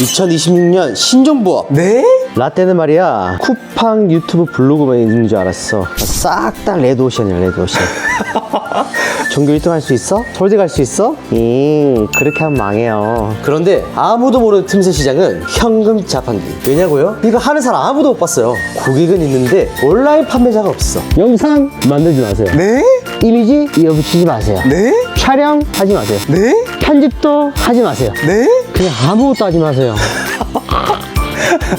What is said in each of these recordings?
2026년 신종부업. 네? 라떼는 말이야 쿠팡 유튜브 블로그만 있는 줄 알았어. 싹 다 레드오션이야, 레드오션. 전교 1등 할 수 있어? 서울대 갈 수 있어? 그렇게 하면 망해요. 그런데 아무도 모르는 틈새 시장은 현금 자판기. 왜냐고요? 이거 하는 사람 아무도 못 봤어요. 고객은 있는데 온라인 판매자가 없어. 영상 만들지 마세요. 네? 이미지 이어붙이지 마세요. 네? 촬영 하지 마세요. 네? 편집도 하지 마세요. 네? 그냥 아무것도 하지 마세요.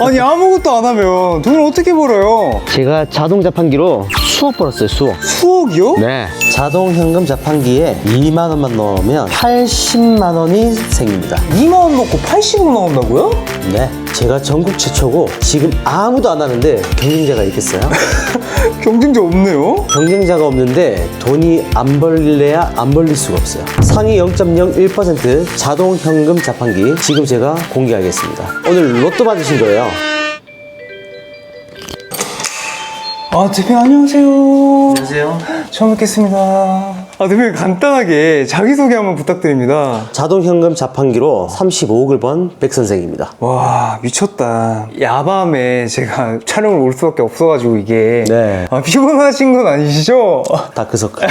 아니 아무것도 안 하면 돈을 어떻게 벌어요? 제가 자동 자판기로 수억 벌었어요, 수억. 수억이요? 네. 자동 현금 자판기에 2만 원만 넣으면 80만 원이 생깁니다. 2만 원 넣고 80원 나온다고요? 네. 제가 전국 최초고 지금 아무도 안 하는데 경쟁자가 있겠어요? 경쟁자 없네요. 경쟁자가 없는데 돈이 안 벌려야 안 벌릴 수가 없어요. 상위 0.01% 자동 현금 자판기 지금 제가 공개하겠습니다. 오늘 로또 받으신 거예요. 아 대표님 안녕하세요. 안녕하세요. 처음 뵙겠습니다. 아 대표님 간단하게 자기소개 한번 부탁드립니다. 자동 현금 자판기로 35억을 번 백선생입니다. 와 미쳤다. 야밤에 제가 촬영을 올 수밖에 없어가지고 이게 네. 아, 피곤하신 건 아니시죠? 다크서클.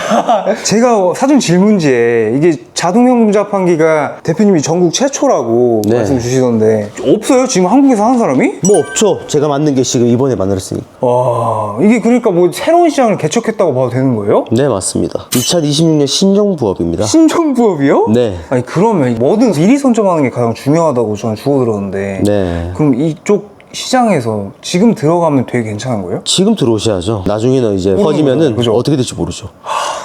제가 사전 질문지에 이게 자동현금 자판기가 대표님이 전국 최초라고 네. 말씀 주시던데 없어요? 지금 한국에서 하는 사람이? 뭐 없죠. 제가 만든 게 지금 이번에 만들었으니까. 와 이게 그러니까 뭐 새로운 시장을 개척했다고 봐도 되는 거예요? 네, 맞습니다. 2026년 신종부업입니다. 신정부업이요? 네. 아니 그러면 뭐든 미리 선점하는 게 가장 중요하다고 저는 주워 들었는데 네. 그럼 이쪽 시장에서 지금 들어가면 되게 괜찮은 거예요? 지금 들어오셔야죠. 나중에는 이제 퍼지면은 그죠? 어떻게 될지 모르죠.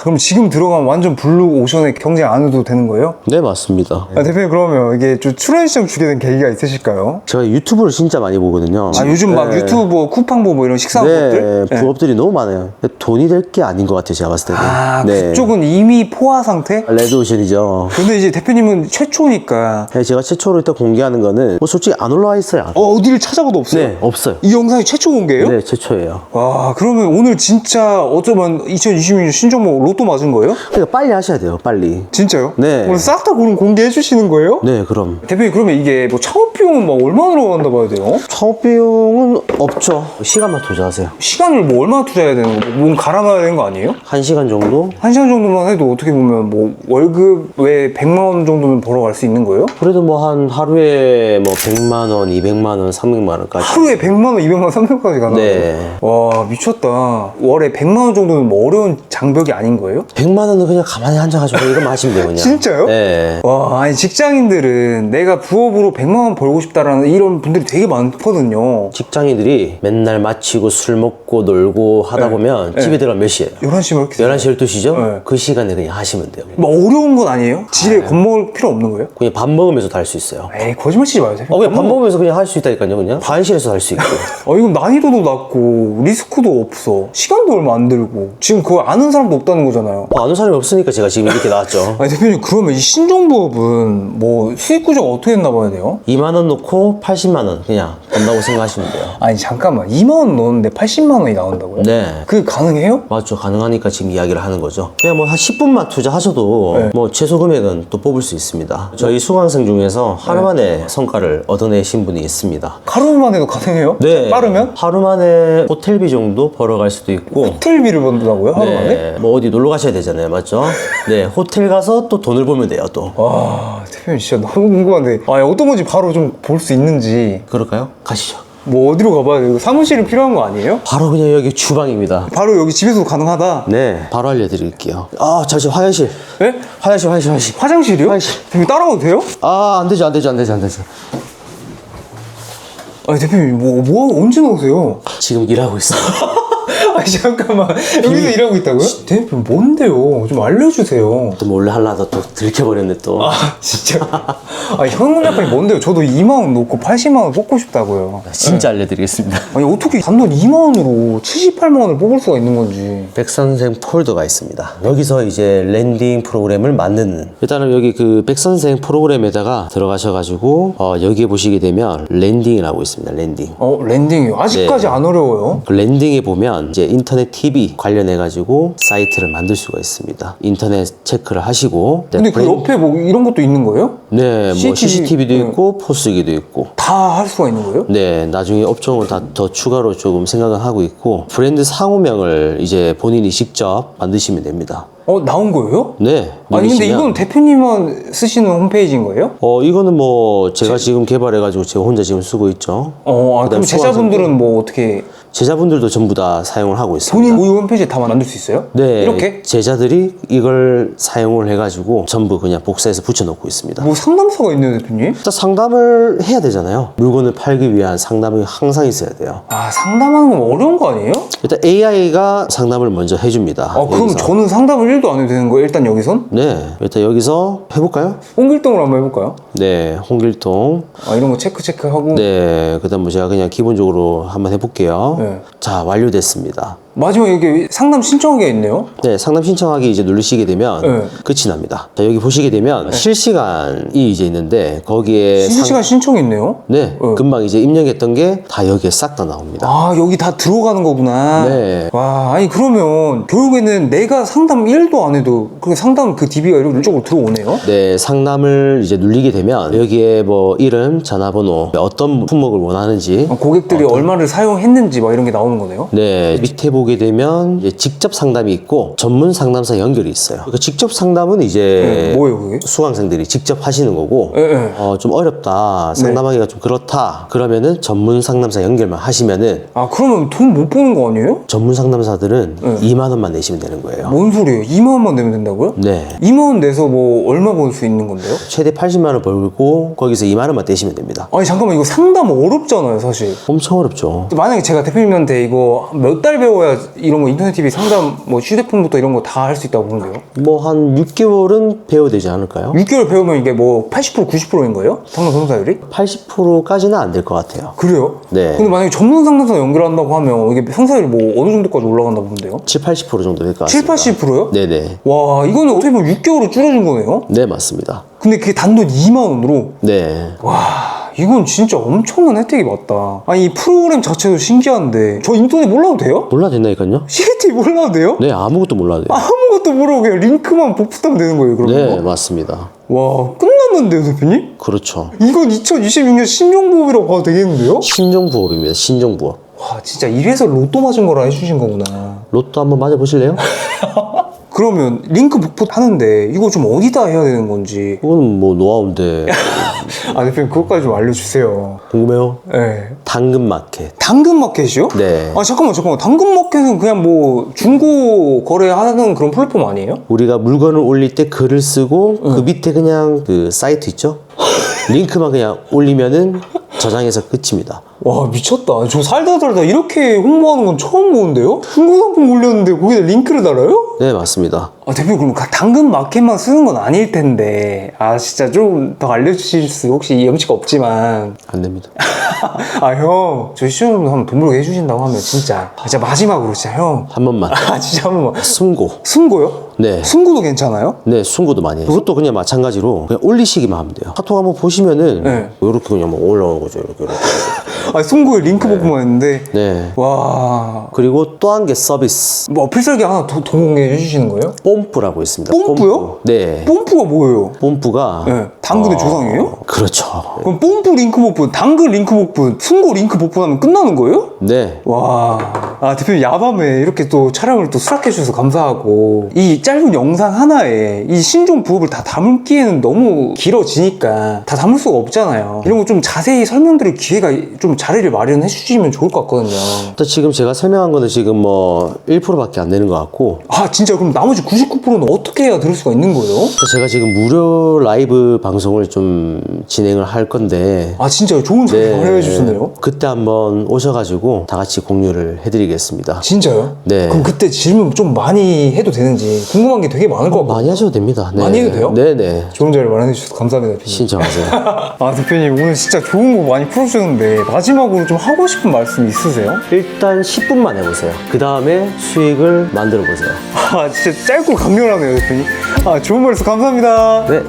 그럼 지금 들어가면 완전 블루 오션에 경쟁 안 해도 되는 거예요? 네, 맞습니다. 아, 대표님 그러면 이게 좀 출연 시장 주게 된 계기가 있으실까요? 제가 유튜브를 진짜 많이 보거든요. 아 요즘 막 네. 유튜브 쿠팡보 뭐 이런 식사 네, 부업들? 네. 부업들이 너무 많아요. 돈이 될 게 아닌 것 같아요, 제가 봤을 때는. 아 네. 그쪽은 이미 포화 상태? 레드오션이죠. 근데 이제 대표님은 최초니까 네, 제가 최초로 일단 공개하는 거는 뭐 솔직히 안 올라와 있어요. 어디를 찾아봐도 없어요? 네, 없어요. 이 영상이 최초 공개예요? 네, 최초예요. 와 그러면 오늘 진짜 어쩌면 2026년 신종목 로또 맞은 거예요? 그러니까 빨리 하셔야 돼요, 빨리. 진짜요? 네. 오늘 싹 다 그럼 공개해 주시는 거예요? 네, 그럼. 대표님 그러면 이게 뭐 창업 비용은 막 얼마나 들어간다 봐야 돼요? 창업 비용은 없죠. 시간만 투자하세요. 시간을 뭐 얼마나 투자해야 되는 거예요? 몸 갈아놔야 되는 거 아니에요? 1시간 정도? 1시간 정도만 해도 어떻게 보면 뭐 월급에 100만 원 정도는 벌어갈 수 있는 거예요? 그래도 뭐 한 하루에 뭐 100만 원, 200만 원, 300만 원까지. 하루에 100만 원, 200만 원, 300까지 가나? 네. 와 미쳤다. 월에 100만 원 정도는 뭐 어려운 장벽이 아닌 거예요? 100만 원은 그냥 가만히 앉아가지고 이거 마시면 돼요, 그냥. 진짜요? 네. 와 아니 직장인들은 내가 부업으로 100만 원 벌고 싶다라는 이런 분들이 되게 많거든요. 직장인들이 맨날 마치고 술 먹고 놀고 하다 네. 보면 네. 집에 들어가면 몇 시에요? 11시 뭐 이렇게 11시, 12시죠? 네. 그 시간에 그냥 하시면 돼요. 뭐 어려운 건 아니에요? 지레 겁먹을 필요 없는 거예요? 그냥 밥 먹으면서 다 할 수 있어요. 에이 거짓말 치지 마요. 그냥 밥 먹으면서 그냥 할 수 있다니까요, 그냥. 반실에서 할 수 있고. 이건 난이도도 낮고 리스크도 없어. 시간도 얼마 안 들고. 지금 그거 아는 사람도 없다는 거잖아요. 아는 사람이 없으니까 제가 지금 이렇게 나왔죠. 아니 대표님 그러면 이 신종부업은 뭐 수익 구조가 어떻게 했나 봐야 돼요? 2만 원 놓고 80만 원 그냥 번다고 생각하시면 돼요. 아니 잠깐만 2만 원 넣었는데 80만 원이 나온다고요? 네. 그게 가능해요? 맞죠. 가능하니까 지금 이야기를 하는 거죠. 그냥 뭐 한 10분만 투자하셔도 네. 뭐 최소 금액은 또 뽑을 수 있습니다. 저희 수강생 중에서 하루 만에 성과를 얻어내신 분이 있습니다. 하루만 해도 가능해요? 네. 빠르면? 하루 만에 호텔비 정도 벌어갈 수도 있고. 호텔비를 번다고요? 하루 만에? 네. 뭐 어디 놀러 가셔야 되잖아요. 맞죠? 네. 호텔 가서 또 돈을 벌면 돼요, 또. 와 대표님 진짜 너무 궁금한데 어떤 건지 바로 좀 볼 수 있는지 그럴까요? 가시죠. 뭐 어디로 가봐야 돼요? 사무실이 필요한 거 아니에요? 바로 그냥 여기 주방입니다. 바로 여기 집에서도 가능하다? 네. 바로 알려드릴게요. 아, 잠시 화장실. 네? 화장실. 화장실이요? 화장실. 대표님 따라가도 돼요? 아, 안 되죠. 아니 대표님 뭐 언제 나오세요? 지금 일하고 있어요. 아니 잠깐만 여기서 일하고 있다고요? 대표님 뭔데요? 좀 알려주세요. 또 몰래 하려다 또 들켜버렸네 또. 아 진짜? 아 현금 자판이 뭔데요? 저도 2만 원 놓고 80만 원 뽑고 싶다고요. 진짜 알려드리겠습니다. 아니 어떻게 단돈 2만 원으로 78만 원을 뽑을 수가 있는 건지. 백선생 폴더가 있습니다. 여기서 이제 랜딩 프로그램을 만드는, 일단은 여기 그 백선생 프로그램에다가 들어가셔가지고 여기에 보시게 되면 랜딩이라고 있습니다. 랜딩. 랜딩이요? 아직까지 네. 안 어려워요? 그 랜딩에 보면 이제 이제 인터넷 TV 관련해가지고 사이트를 만들 수가 있습니다. 인터넷 체크를 하시고. 네, 근데 그 옆에 뭐 이런 것도 있는 거예요? 네, 뭐 CCTV도 있고 포스기도 있고. 다 할 수가 있는 거예요? 네, 나중에 업종을 다 더 추가로 조금 생각은 하고 있고, 브랜드 상호명을 이제 본인이 직접 만드시면 됩니다. 나온 거예요? 네. 아니 근데 누르시면- 이건 대표님만 쓰시는 홈페이지인 거예요? 이거는 뭐 제가 지금 개발해가지고 제가 혼자 지금 쓰고 있죠. 그럼 그다음에 제자분들은 뭐 어떻게 제자분들도 전부 다 사용을 하고 있습니다. 본인 모의 홈페이지에 다 만들 수 있어요? 네, 이렇게? 제자들이 이걸 사용을 해가지고 전부 그냥 복사해서 붙여놓고 있습니다. 뭐 상담사가 있네요, 대표님? 일단 상담을 해야 되잖아요. 물건을 팔기 위한 상담이 항상 있어야 돼요. 상담하는 건 어려운 거 아니에요? 일단 AI가 상담을 먼저 해줍니다. 그럼 여기서. 저는 상담을 1도 안 해도 되는 거예요? 일단 여기선? 네, 일단 여기서 해볼까요? 홍길동으로 한번 해볼까요? 네, 홍길동. 이런 거 체크하고 네, 그다음 뭐 제가 그냥 기본적으로 한번 해볼게요. 네. 자, 완료됐습니다. 마지막에 이게 상담 신청하기가 있네요? 네, 상담 신청하기 이제 누르시게 되면 네. 끝이 납니다. 자, 여기 보시게 되면 실시간이 이제 있는데 거기에 실시간 신청이 있네요? 네, 금방 이제 입력했던 게 다 여기에 싹 다 나옵니다. 여기 다 들어가는 거구나. 네. 와, 아니 그러면 결국에는 내가 상담 1도 안 해도 그 상담 그 DB가 이쪽으로 들어오네요? 네, 상담을 이제 눌리게 되면 여기에 뭐 이름, 전화번호, 어떤 품목을 원하는지 고객들이 얼마를 사용했는지 막 이런 게 나오는 거네요? 네, 밑에 보게 되면 이제 직접 상담이 있고 전문 상담사 연결이 있어요. 그러니까 직접 상담은 이제 뭐예요 그게? 수강생들이 직접 하시는 거고 네. 좀 어렵다, 상담하기가 좀 그렇다 그러면은 전문 상담사 연결만 하시면은 그러면 돈 못 버는 거 아니에요? 전문 상담사들은 2만 원만 내시면 되는 거예요. 뭔 소리예요? 2만 원만 내면 된다고요? 네. 2만 원 내서 뭐 얼마 벌 수 있는 건데요? 최대 80만 원 벌고 거기서 2만 원만 떼시면 됩니다. 아니 잠깐만, 이거 상담 어렵잖아요 사실. 엄청 어렵죠. 만약에 제가 대표님한테 이거 몇 달 배워야 이런 거 인터넷 TV 상담 뭐 휴대폰부터 이런 거 다 할 수 있다고 보는데요? 뭐 한 6개월은 배워야 되지 않을까요? 6개월 배우면 이게 뭐 80% 90%인 거예요? 상담 성사율이? 80%까지는 안 될 것 같아요. 그래요? 네. 근데 만약에 전문 상담사 연결한다고 하면 이게 성사율이 뭐 어느 정도까지 올라간다고 보는데요? 7, 80% 정도 될 것 7, 같습니다. 80%요? 네네. 와, 이거는 어떻게 보면 6개월을 줄여준 거네요? 네, 맞습니다. 근데 그게 단돈 2만 원으로? 네. 와, 이건 진짜 엄청난 혜택이 맞다. 아니, 이 프로그램 자체도 신기한데 저 인터넷 몰라도 돼요? 몰라도 된다니까요? CCTV 몰라도 돼요? 네, 아무것도 몰라도 돼요. 아무것도 모르고 그냥 링크만 복붙하면 되는 거예요, 그러면? 네, 맞습니다. 와, 끝났는데요, 대표님? 그렇죠. 이건 2026년 신종보험이라고 봐도 되겠는데요? 신종부업입니다. 신종부업. 와, 진짜 이래서 로또 맞은 거라 해주신 거구나. 로또 한번 맞아보실래요? 그러면 링크 복붙 하는데 이거 좀 어디다 해야 되는 건지. 그건 뭐 노하우인데 대표님 그것까지 좀 알려주세요. 궁금해요? 네. 당근마켓. 당근마켓이요? 네. 잠깐만. 당근마켓은 그냥 뭐 중고 거래하는 그런 플랫폼 아니에요? 우리가 물건을 올릴 때 글을 쓰고 그 밑에 그냥 그 사이트 있죠? 링크만 그냥 올리면은 저장해서 끝입니다. 와, 미쳤다. 저 살다 이렇게 홍보하는 건 처음 보는데요? 중고 상품 올렸는데 거기다 링크를 달아요? 네, 맞습니다. 대표님 그럼 당근 마켓만 쓰는 건 아닐 텐데 진짜 좀 더 알려주실 수 혹시 염치가 없지만 안 됩니다. 형, 저희 시청자분들 한번 돈 벌게 해주신다고 하면 진짜 마지막으로 진짜 형 한 번만. 진짜 한 번만. 승고. 승고요? 네. 승고도 괜찮아요? 네, 승고도 많이 해요. 그것도 그냥 마찬가지로 그냥 올리시기만 하면 돼요. 카톡 한번 보시면은 네. 이렇게 그냥 뭐 올라오는 거죠. 이렇게. 승고에 링크 복구만 했는데 네. 와, 그리고 또 한 개 서비스. 뭐 어필 설계 하나 더 동봉해 주시는 거예요? 뽐뿌라고 있습니다. 뽐뿌요? 뽐뿌. 네. 뽐뿌가 뭐예요? 뽐뿌가 네, 당근의 조상이에요? 그렇죠. 그럼 뽐뿌 링크 복분, 당근 링크 복분, 승고 링크 복분하면 끝나는 거예요? 네. 와, 대표님 야밤에 이렇게 또 촬영을 또 수락해 주셔서 감사하고, 이 짧은 영상 하나에 이 신종 부업을 다 담기에는 너무 길어지니까 다 담을 수가 없잖아요. 이런 거 좀 자세히 설명드릴 기회가 좀 자리를 마련해 주시면 좋을 것 같거든요. 또 지금 제가 설명한 거는 지금 뭐 1%밖에 안 되는 것 같고 진짜 그럼 나머지 99%는 어떻게 해야 들을 수가 있는 거예요? 제가 지금 무료 라이브 방송을 좀 진행을 할 건데 진짜 좋은 소리 말해 주시네요. 그때 한번 오셔가지고 다 같이 공유를 해드리겠습니다. 진짜요? 네. 그럼 그때 질문 좀 많이 해도 되는지 궁금한 게 되게 많을 것 같거든요. 많이 하셔도 됩니다. 네. 많이 해도 돼요? 네네. 좋은 자리를 마련해 주셔서 감사합니다, 대표님. 신청하세요. 대표님 오늘 진짜 좋은 거 많이 풀어주셨는데 마지막으로 좀 하고 싶은 말씀 있으세요? 일단 10분만 해보세요. 그 다음에 수익을 만들어 보세요. 진짜 짧고 강렬하네요, 대표님. 좋은 말씀 감사합니다. 네.